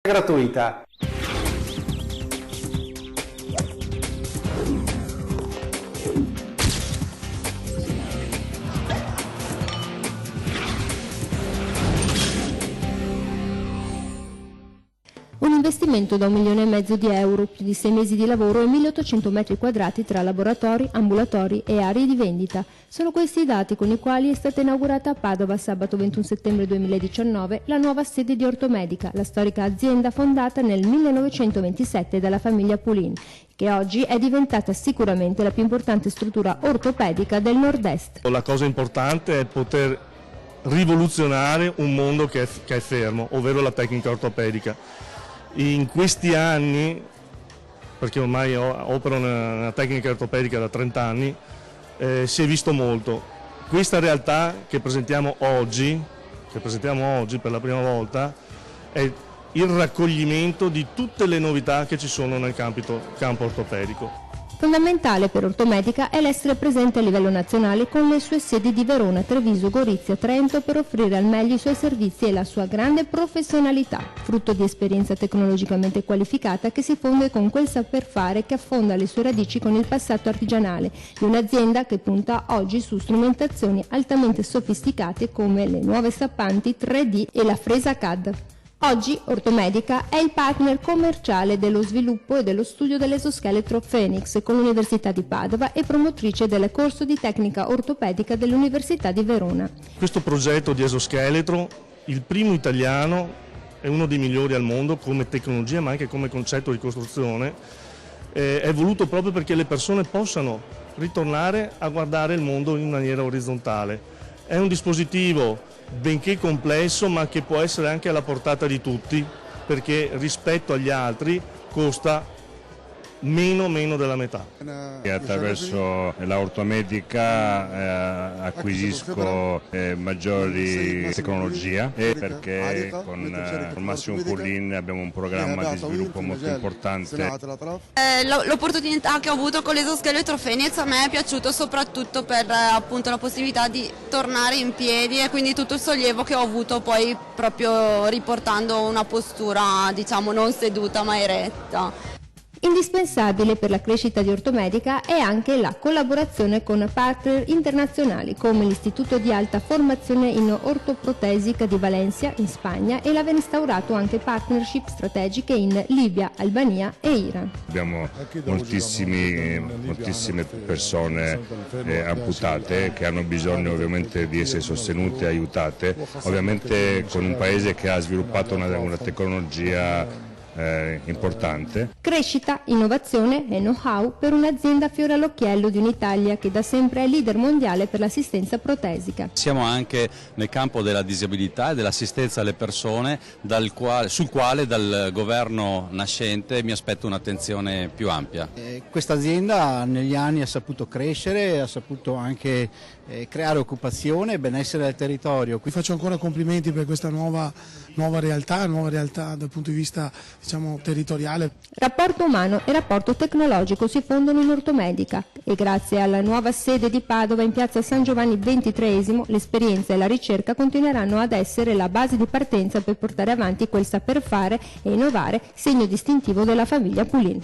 gratuita. Un investimento da 1,5 milioni di euro, più di 6 mesi di lavoro e 1.800 metri quadrati tra laboratori, ambulatori e aree di vendita. Sono questi i dati con i quali è stata inaugurata a Padova sabato 21 settembre 2019 la nuova sede di Ortomedica, la storica azienda fondata nel 1927 dalla famiglia Pulin, che oggi è diventata sicuramente la più importante struttura ortopedica del nord-est. La cosa importante è poter rivoluzionare un mondo che è fermo, ovvero la tecnica ortopedica. In questi anni, perché ormai opero nella tecnica ortopedica da 30 anni, si è visto molto. Questa realtà che presentiamo oggi per la prima volta, è il raccoglimento di tutte le novità che ci sono nel campo ortopedico. Fondamentale per Ortomedica è l'essere presente a livello nazionale con le sue sedi di Verona, Treviso, Gorizia, Trento per offrire al meglio i suoi servizi e la sua grande professionalità, frutto di esperienza tecnologicamente qualificata che si fonde con quel saper fare che affonda le sue radici con il passato artigianale di un'azienda che punta oggi su strumentazioni altamente sofisticate come le nuove stampanti 3D e la fresa CAD. Oggi Ortomedica è il partner commerciale dello sviluppo e dello studio dell'esoscheletro Phoenix con l'Università di Padova e promotrice del corso di tecnica ortopedica dell'Università di Verona. Questo progetto di esoscheletro, il primo italiano, è uno dei migliori al mondo come tecnologia ma anche come concetto di costruzione, è voluto proprio perché le persone possano ritornare a guardare il mondo in maniera orizzontale. È un dispositivo benché complesso ma che può essere anche alla portata di tutti, perché rispetto agli altri costa meno della metà. E attraverso la Ortomedica acquisisco maggiori tecnologie e perché con il Massimo Pulin abbiamo un programma di sviluppo molto importante. L'opportunità che ho avuto con l'esoscheletro Phoenix a me è piaciuto soprattutto per appunto la possibilità di tornare in piedi e quindi tutto il sollievo che ho avuto poi proprio riportando una postura diciamo non seduta ma eretta. Indispensabile per la crescita di Ortomedica è anche la collaborazione con partner internazionali come l'Istituto di Alta Formazione in Ortoprotesica di Valencia in Spagna e l'aver instaurato anche partnership strategiche in Libia, Albania e Iran. Abbiamo moltissime persone amputate che hanno bisogno ovviamente di essere sostenute e aiutate, ovviamente con un paese che ha sviluppato una tecnologia importante. Crescita, innovazione e know-how per un'azienda fiore all'occhiello di un'Italia che da sempre è leader mondiale per l'assistenza protesica. Siamo anche nel campo della disabilità e dell'assistenza alle persone sul quale dal governo nascente mi aspetto un'attenzione più ampia. Questa azienda negli anni ha saputo crescere, ha saputo anche creare occupazione e benessere del territorio. Vi faccio ancora complimenti per questa nuova realtà dal punto di vista diciamo territoriale. Rapporto umano e rapporto tecnologico si fondono in Ortomedica e grazie alla nuova sede di Padova in piazza San Giovanni XXIII l'esperienza e la ricerca continueranno ad essere la base di partenza per portare avanti quel saper fare e innovare segno distintivo della famiglia Pulin.